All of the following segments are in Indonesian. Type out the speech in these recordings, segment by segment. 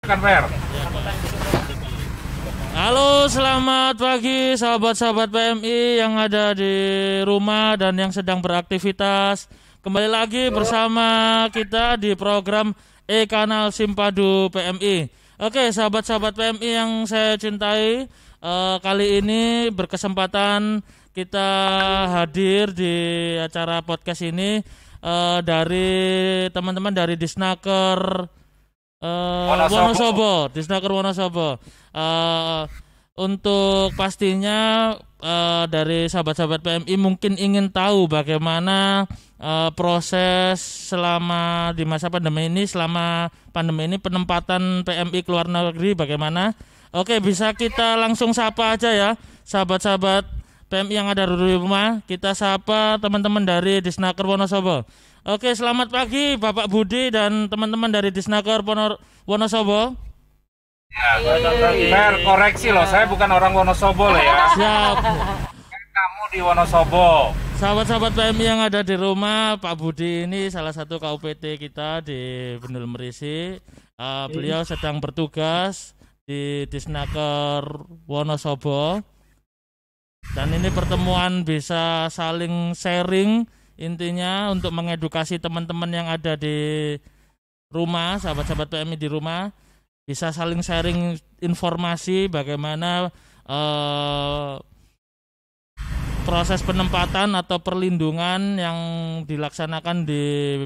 Kan Fer. Halo, selamat pagi sahabat-sahabat PMI yang ada di rumah dan yang sedang beraktivitas. Kembali lagi bersama kita di program E-Kanal Simpadu PMI. Oke, sahabat-sahabat PMI yang saya cintai, kali ini berkesempatan kita hadir di acara podcast ini dari teman-teman dari Disnaker Wonosobo, Disnaker Wonosobo. Untuk pastinya dari sahabat-sahabat PMI mungkin ingin tahu bagaimana proses selama di masa pandemi ini, penempatan PMI ke luar negeri bagaimana? Oke, bisa kita langsung sapa aja ya, sahabat-sahabat PMI yang ada di rumah. Kita sapa teman-teman dari Disnaker Wonosobo. Oke, selamat pagi Bapak Budi dan teman-teman dari Disnaker Wonosobo. Fer, koreksi loh, saya bukan orang Wonosobo loh ya. Siap. Kamu di Wonosobo. Sahabat-sahabat PMI yang ada di rumah, Pak Budi ini salah satu KUPT kita di Bendul Merisi. Beliau sedang bertugas di Disnaker Wonosobo. Dan ini pertemuan bisa saling sharing, intinya untuk mengedukasi teman-teman yang ada di rumah, sahabat-sahabat PMI di rumah, bisa saling sharing informasi bagaimana proses penempatan atau perlindungan yang dilaksanakan di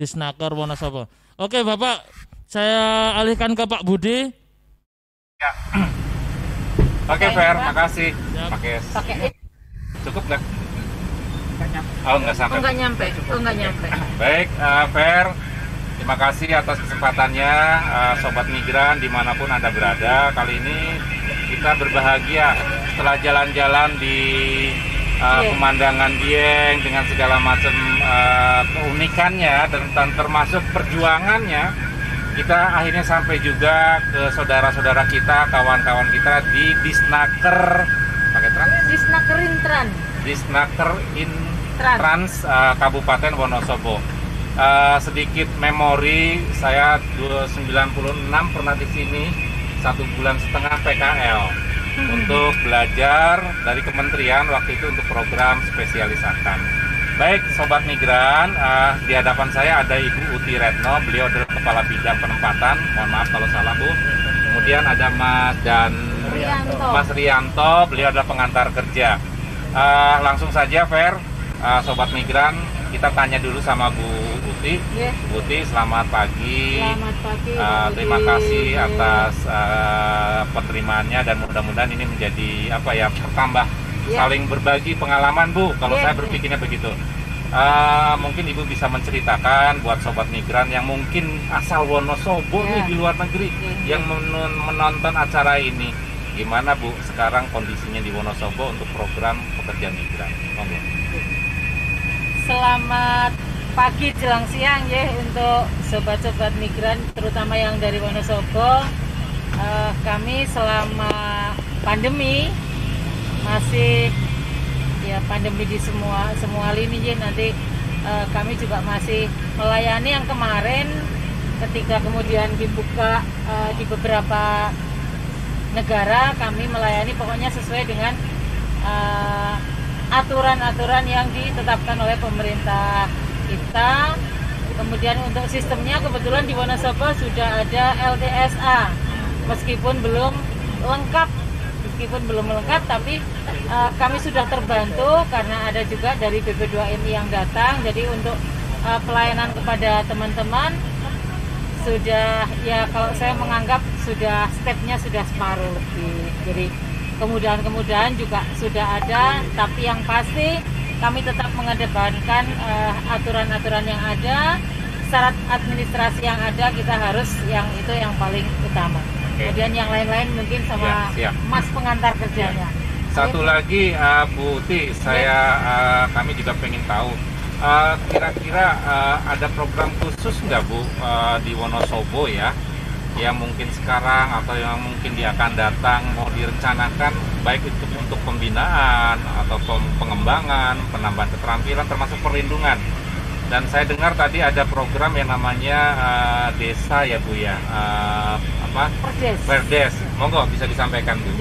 Disnaker Wonosobo. Oke Bapak, saya alihkan ke Pak Budi. Ya. Oke Fer, makasih. Pakai cukup nggak? Oh, nggak sampai. Nggak nyampe. Baik, Fer, terima kasih atas kesempatannya, Sobat Migran dimanapun Anda berada. Kali ini kita berbahagia setelah jalan-jalan di pemandangan Dieng dengan segala macam keunikannya dan termasuk perjuangannya. Kita akhirnya sampai juga ke saudara-saudara kita, kawan-kawan kita di Disnaker, pakai trans? Disnaker Trans Kabupaten Wonosobo. Sedikit memori, saya 96 pernah di sini 1,5 bulan PKL untuk belajar dari kementerian waktu itu untuk program spesialisakan. Baik Sobat Migran, di hadapan saya ada Ibu Uti Retno, beliau adalah Kepala Bidang Penempatan, mohon maaf kalau salah Bu. Kemudian ada Mas Rianto, beliau adalah pengantar kerja. Langsung saja Fer, Sobat Migran, kita tanya dulu sama Bu Uti. Bu Uti, selamat pagi. Terima kasih atas penerimaannya dan mudah-mudahan ini menjadi bertambah saling berbagi pengalaman Bu. Kalau saya berpikirnya begitu. Mungkin Ibu bisa menceritakan buat Sobat Migran yang mungkin asal Wonosobo nih di luar negeri yang menonton acara ini. Gimana Bu sekarang kondisinya di Wonosobo untuk program pekerja migran? Monggo. Selamat pagi jelang siang ya untuk sobat-sobat migran terutama yang dari Wonosobo. Kami selama pandemi masih pandemi di semua lini ya, nanti kami juga masih melayani yang kemarin ketika kemudian dibuka di beberapa negara, kami melayani pokoknya sesuai dengan aturan-aturan yang ditetapkan oleh pemerintah kita. Kemudian untuk sistemnya kebetulan di Wonosobo sudah ada LTSA meskipun belum lengkap, tapi kami sudah terbantu karena ada juga dari BP2MI yang datang. Jadi untuk pelayanan kepada teman-teman sudah, ya kalau saya menganggap sudah stepnya sudah separuh lebih. Jadi kemudahan-kemudahan juga sudah ada, tapi yang pasti kami tetap mengedepankan aturan-aturan yang ada, syarat administrasi yang ada, kita harus yang itu yang paling utama. Kemudian yang lain-lain mungkin sama Mas pengantar kerjanya. Satu lagi Bu Uti, kami juga pengen tahu kira-kira ada program khusus nggak Bu di Wonosobo ya, yang mungkin sekarang atau yang mungkin dia akan datang mau direncanakan baik itu untuk pembinaan atau pengembangan, penambahan keterampilan termasuk perlindungan Dan saya dengar tadi ada program yang namanya desa ya Bu ya, Perdes. Monggo bisa disampaikan Bu.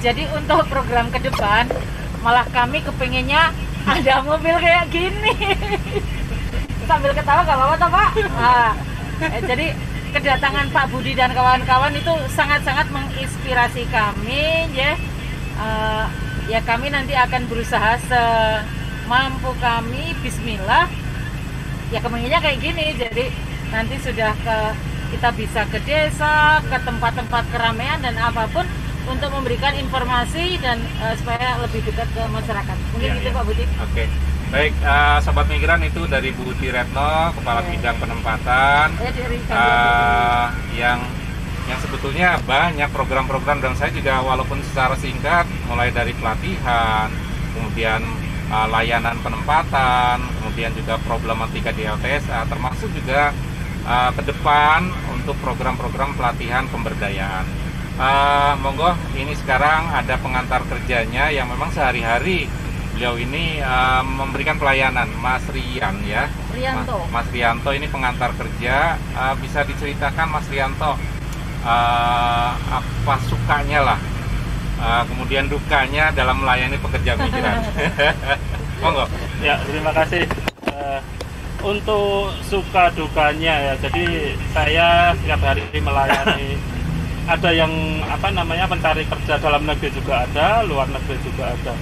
Jadi untuk program ke depan, malah kami kepengennya ada mobil kayak gini. Sambil ketawa gak apa-apa toh Pak? Jadi kedatangan Pak Budi dan kawan-kawan itu sangat-sangat menginspirasi kami ya. Ya kami nanti akan berusaha semampu kami, bismillah. Ya kepengennya kayak gini, jadi nanti sudah kita bisa ke desa, ke tempat-tempat keramaian dan apapun untuk memberikan informasi dan supaya lebih dekat ke masyarakat. Mungkin gitu Pak Budi. Oke. Baik, Sobat Migran itu dari Bu Retno, Kepala Bidang Penempatan, yang sebetulnya banyak program-program, dan saya juga walaupun secara singkat, mulai dari pelatihan, kemudian layanan penempatan, kemudian juga problematika di LTSA, termasuk juga ke depan untuk program-program pelatihan pemberdayaan. Monggo, ini sekarang ada pengantar kerjanya yang memang sehari-hari beliau ini memberikan pelayanan, Mas Rian ya. Mas Rianto ini pengantar kerja. Bisa diceritakan Mas Rianto apa sukanya lah, kemudian dukanya dalam melayani pekerja migran. Monggo. Ya, terima kasih. Untuk suka dukanya ya, jadi saya setiap hari melayani. Ada yang pencari kerja dalam negeri juga ada, luar negeri juga ada.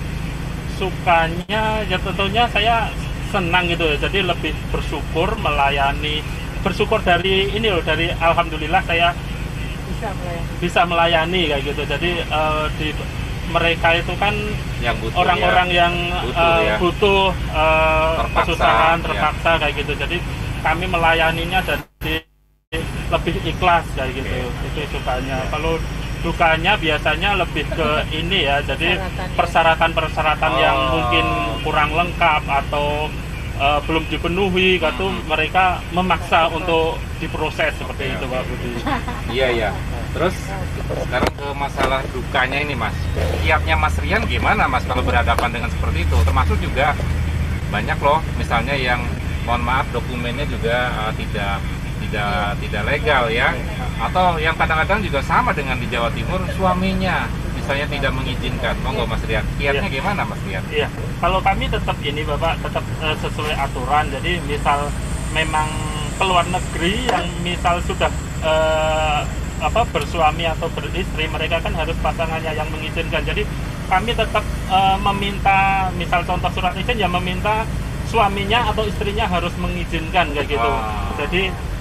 Sukanya ya tentunya saya senang gitu ya, jadi lebih bersyukur melayani, bersyukur dari ini loh, dari alhamdulillah saya bisa melayani kayak gitu. Jadi mereka itu kan yang orang-orang yang butuh kesusahan, terpaksa kayak gitu. Jadi kami melayaninya jadi lebih ikhlas kayak gitu. Itu sukanya. Kalau dukanya biasanya lebih ke ini ya, jadi persyaratan-persyaratan yang mungkin kurang lengkap atau belum dipenuhi, gitu mereka memaksa untuk diproses seperti itu Pak Budi. Iya. Terus sekarang ke masalah dukanya ini Mas. Kiatnya Mas Rian gimana Mas kalau berhadapan dengan seperti itu? Termasuk juga banyak loh misalnya yang mohon maaf dokumennya juga tidak legal ya, atau yang kadang-kadang juga sama dengan di Jawa Timur, suaminya misalnya tidak mengizinkan. Monggo Mas Rian, kiatnya gimana Mas Rian? Iya, kalau kami tetap ini Bapak, tetap sesuai aturan. Jadi misal memang keluar negeri yang misal sudah bersuami atau beristri, mereka kan harus pasangannya yang mengizinkan. Jadi kami tetap meminta, misal contoh surat izin ya, meminta suaminya atau istrinya harus mengizinkan kayak gitu. Jadi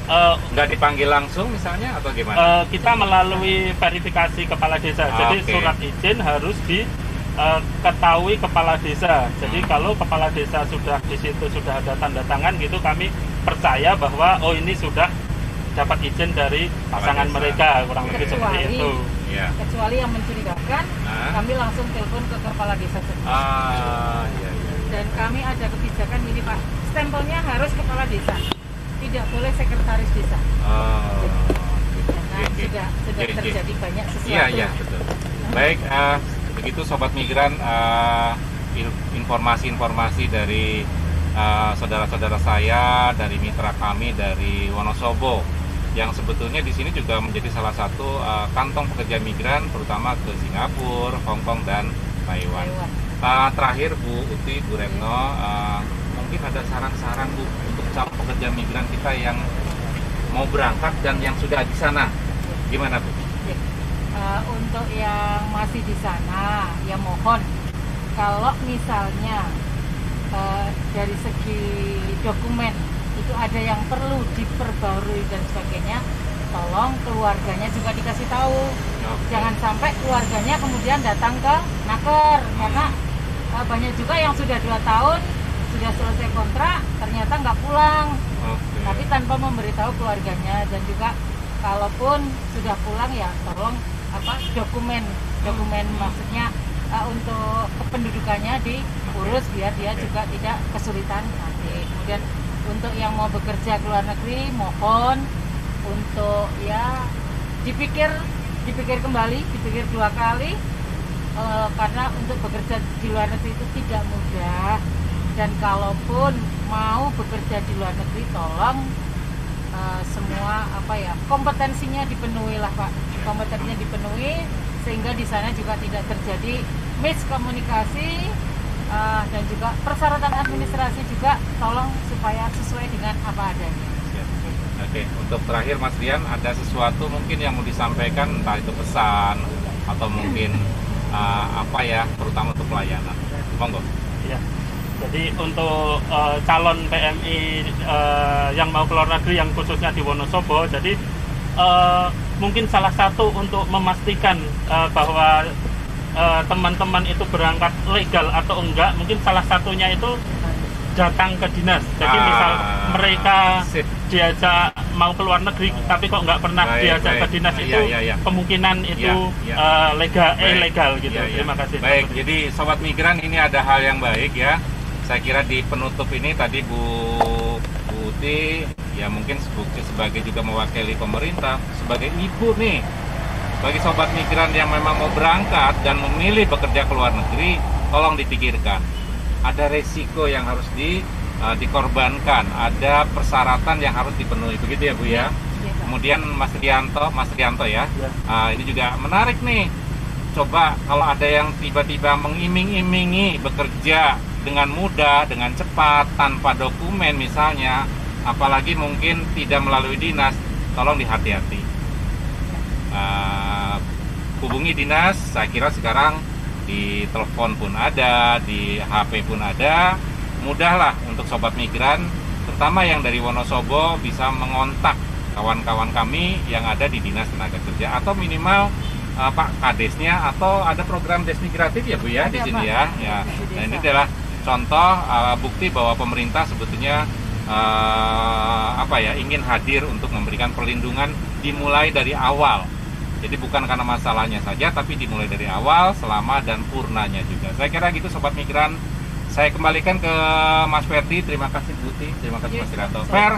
nggak dipanggil langsung misalnya atau gimana? Kita melalui verifikasi kepala desa. Jadi surat izin harus diketahui kepala desa. Jadi kalau kepala desa sudah di situ sudah ada tanda tangan gitu, kami percaya bahwa ini sudah dapat izin dari pasangan mereka, kurang lebih seperti itu. Kecuali yang mencurigakan, kami langsung telepon ke kepala desa sendiri. Dan kami ada kebijakan ini Pak, stempelnya harus kepala desa, tidak boleh sekretaris desa. Karena sudah terjadi banyak sesuatu. Iya betul. Baik, begitu Sobat Migran, informasi-informasi dari saudara-saudara saya, dari mitra kami dari Wonosobo, yang sebetulnya di sini juga menjadi salah satu kantong pekerja migran, terutama ke Singapura, Hong Kong dan Taiwan. Terakhir Bu Uti, Bu Retno, mungkin ada saran-saran Bu untuk calon pekerja migran kita yang mau berangkat dan yang sudah di sana, gimana Bu? Untuk yang masih di sana, ya mohon kalau misalnya dari segi dokumen itu ada yang perlu diperbarui dan sebagainya, tolong keluarganya juga dikasih tahu. Jangan sampai keluarganya kemudian datang ke naker, karena banyak juga yang sudah 2 tahun sudah selesai kontrak ternyata nggak pulang, tapi tanpa memberitahu keluarganya. Dan juga kalaupun sudah pulang ya tolong dokumen maksudnya untuk kependudukannya diurus biar dia juga tidak kesulitan nanti. Kemudian untuk yang mau bekerja ke luar negeri, mohon untuk ya dipikir kembali, dipikir 2 kali, karena untuk bekerja di luar negeri itu tidak mudah. Dan kalaupun mau bekerja di luar negeri, tolong semua kompetensinya dipenuhi lah Pak, kompetensinya dipenuhi sehingga di sana juga tidak terjadi miskomunikasi, dan juga persyaratan administrasi juga tolong supaya sesuai dengan apa adanya. Oke, untuk terakhir Mas Rian, ada sesuatu mungkin yang mau disampaikan, entah itu pesan atau mungkin terutama untuk pelayanan. Monggo. Iya. Jadi untuk calon PMI yang mau keluar negeri, yang khususnya di Wonosobo, jadi mungkin salah satu untuk memastikan bahwa teman-teman itu berangkat legal atau enggak, mungkin salah satunya itu datang ke dinas. Jadi misal mereka diajak mau keluar negeri tapi kok nggak pernah diajak ke dinas, itu kemungkinan itu legal gitu. Terima kasih. Baik, jadi Sobat Migran, ini ada hal yang baik ya. Saya kira di penutup ini tadi Bu Uti ya mungkin sebagai juga mewakili pemerintah, sebagai ibu nih, bagi Sobat Migran yang memang mau berangkat dan memilih bekerja ke luar negeri, tolong dipikirkan. Ada resiko yang harus dikorbankan, ada persyaratan yang harus dipenuhi, begitu ya Bu ya. Kemudian Mas Rianto ya, ini juga menarik nih. Coba kalau ada yang tiba-tiba mengiming-imingi bekerja dengan mudah, dengan cepat, tanpa dokumen misalnya, apalagi mungkin tidak melalui dinas, tolong dihati-hati. Hubungi dinas, saya kira sekarang di telepon pun ada, di HP pun ada. Mudahlah untuk Sobat Migran, terutama yang dari Wonosobo, bisa mengontak kawan-kawan kami yang ada di Dinas Tenaga Kerja, atau minimal Pak Kadesnya, atau ada program Desmigratif ya Bu ya, di sini ya. Nah, ini adalah contoh bukti bahwa pemerintah sebetulnya ingin hadir untuk memberikan perlindungan dimulai dari awal. Jadi bukan karena masalahnya saja, tapi dimulai dari awal, selama dan purnanya juga. Saya kira gitu Sobat Migran. Saya kembalikan ke Mas Ferdi. Terima kasih Buti, terima kasih Mas Rianto. Fer,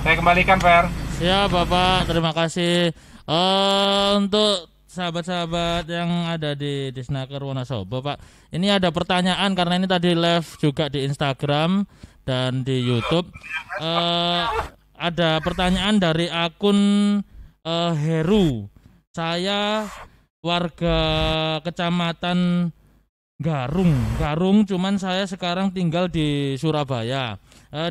saya kembalikan Fer. Siap Bapak, terima kasih. Untuk sahabat-sahabat yang ada di Disnaker Wonosobo Pak, ini ada pertanyaan karena ini tadi live juga di Instagram dan di YouTube. Ada pertanyaan dari akun Heru. Saya warga kecamatan Garung, cuman saya sekarang tinggal di Surabaya.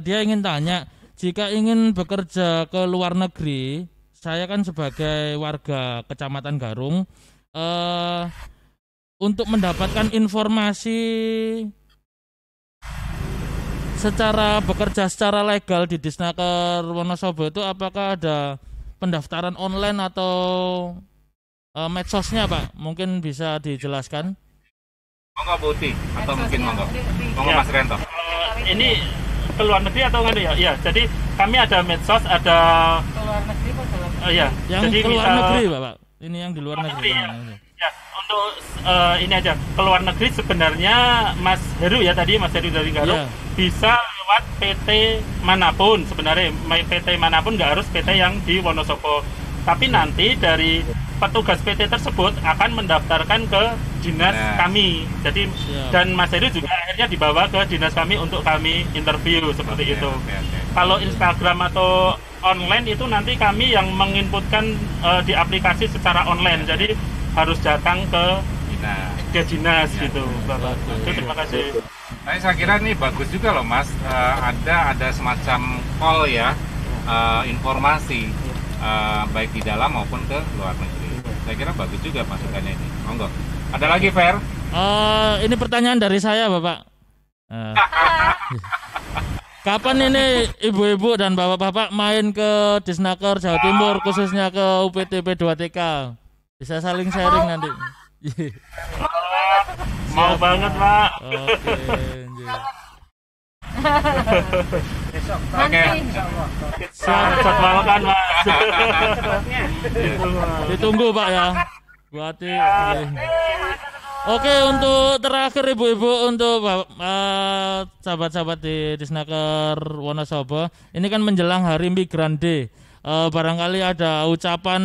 Dia ingin tanya, jika ingin bekerja ke luar negeri, saya kan sebagai warga kecamatan Garung, untuk mendapatkan informasi bekerja secara legal di Disnaker Wonosobo itu, apakah ada pendaftaran online atau medsosnya Pak? Mungkin bisa dijelaskan. Monggo Buti, atau mungkin monggo Mas Rianto. Ini ke luar negeri atau enggak ya? Ya, jadi kami ada medsos, ada Keluar negeri Pak dalam. Yang jadi ke luar negeri Bapak. Ini yang di luar negeri. Ya, untuk ini aja, ke luar negeri sebenarnya Mas Heru ya tadi, Mas Heru dari Garung, bisa lewat PT manapun sebenarnya. PT manapun, nggak harus PT yang di Wonosobo. Tapi nanti dari petugas PT tersebut akan mendaftarkan ke dinas kami. Jadi dan Mas Heru juga akhirnya dibawa ke dinas kami untuk kami interview seperti itu. Kalau Instagram atau online itu nanti kami yang menginputkan di aplikasi secara online. Jadi harus datang ke dinas gitu, Bapak. Terima kasih. Saya kira ini bagus juga loh Mas. Ada semacam call ya, informasi baik di dalam maupun ke luar negeri. Saya kira bagus juga masukannya ini. Monggo. Ada lagi Fer? Ini pertanyaan dari saya Bapak. Kapan ini ibu-ibu dan bapak-bapak main ke Disnaker Jawa Timur, khususnya ke UPTP 2TK? Bisa saling sharing nanti. Mau banget Pak. Oke. Jadwalkan Mas. Ditunggu Pak ya. Buati. Oke, untuk terakhir ibu-ibu, untuk sahabat-sahabat di Disnaker Wonosobo, ini kan menjelang Hari Migran Day. Barangkali ada ucapan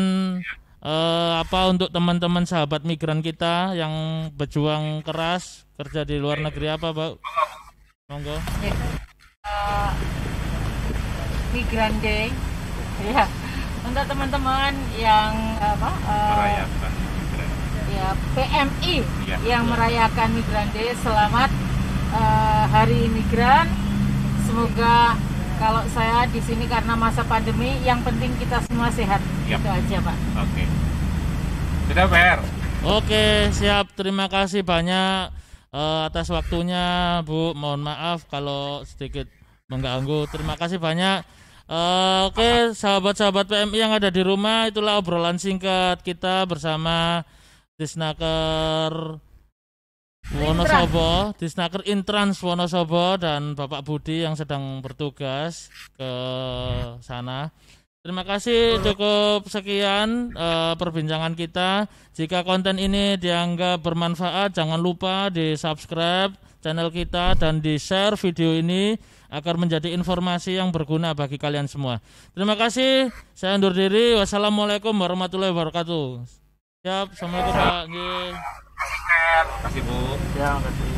untuk teman-teman sahabat migran kita yang berjuang keras kerja di luar negeri, apa Pak? Monggo. Migran Day. Ya, untuk teman-teman yang Merayakan. ya PMI Ya. yang merayakan Migran Day, selamat Hari Migran. Semoga kalau saya di sini karena masa pandemi, yang penting kita semua sehat. Ya. Itu aja, Pak. Oke. Sudah, Per. Oke, siap. Terima kasih banyak atas waktunya, Bu. Mohon maaf kalau sedikit mengganggu. Terima kasih banyak. Oke, sahabat-sahabat PMI yang ada di rumah, itulah obrolan singkat kita bersama Disnaker Wonosobo, Disnaker Intrans Wonosobo, dan Bapak Budi yang sedang bertugas ke sana. Terima kasih, cukup sekian perbincangan kita. Jika konten ini dianggap bermanfaat, jangan lupa di subscribe channel kita dan di share video ini agar menjadi informasi yang berguna bagi kalian semua. Terima kasih, saya undur diri. Wassalamualaikum warahmatullahi wabarakatuh. Siap, assalamualaikum Pak. Terima kasih, Bu. Ya, makasih.